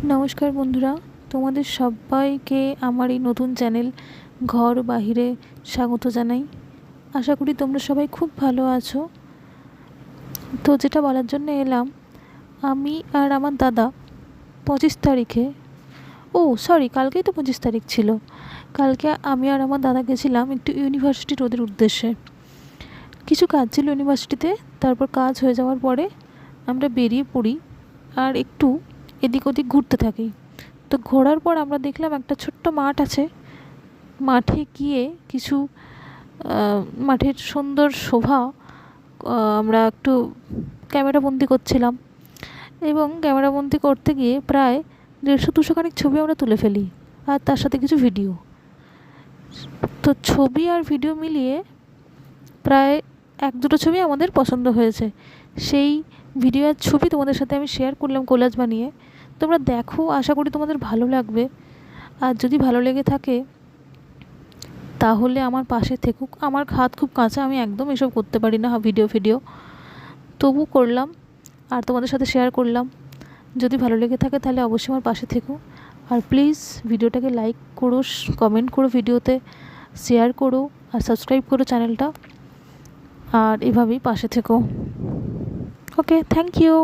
নমস্কার বন্ধুরা, তোমাদের সবাইকে আমার এই নতুন চ্যানেল ঘর বাহিরে স্বাগত জানাই। আশা করি তোমরা সবাই খুব ভালো আছো। তো যেটা বলার জন্য এলাম, আমি আর আমার দাদা 25 তারিখে, কালকেই তো 25 তারিখ ছিল। কালকে আমি আর আমার দাদা গেছিলাম একটু ইউনিভার্সিটি রোডের উদ্দেশ্যে। কিছু কাজ ছিল ইউনিভার্সিটিতে, তারপর কাজ হয়ে যাওয়ার পরে আমরা বেরিয়ে পড়ি আর একটু এদিক ওদিক ঘুরতে থাকি। তো ঘোরার পর আমরা দেখলাম একটা ছোট্ট মাঠ আছে। মাঠে গিয়ে কিছু মাঠের সুন্দর শোভা আমরা একটু ক্যামেরাবন্দি করছিলাম, এবং ক্যামেরাবন্দি করতে গিয়ে প্রায় 150-200 খানিক ছবি আমরা তুলে ফেলি, আর তার সাথে কিছু ভিডিও। তো ছবি আর ভিডিও মিলিয়ে প্রায় 1-2টো ছবি আমাদের পছন্দ হয়েছে। সেই ভিডিও আর ছবি তোমাদের সাথে আমি শেয়ার করলাম কোলাজ বানিয়ে। তোমরা দেখো, আশা করি তোমাদের ভালো লাগবে। আর যদি ভালো লেগে থাকে তাহলে আমার পাশে থেকো। আমার হাত খুব কাঁচা, আমি একদম এসব করতে পারি না, ভিডিও তবু করলাম আর তোমাদের সাথে শেয়ার করলাম। যদি ভালো লেগে থাকে তাহলে অবশ্যই আমার পাশে থেকো। আর প্লিজ ভিডিওটাকে লাইক করো, কমেন্ট করো, ভিডিওতে শেয়ার করো, আর সাবস্ক্রাইব করো চ্যানেলটা। আর এভাবেই পাশে থেকো। ওকে, থ্যাংক ইউ।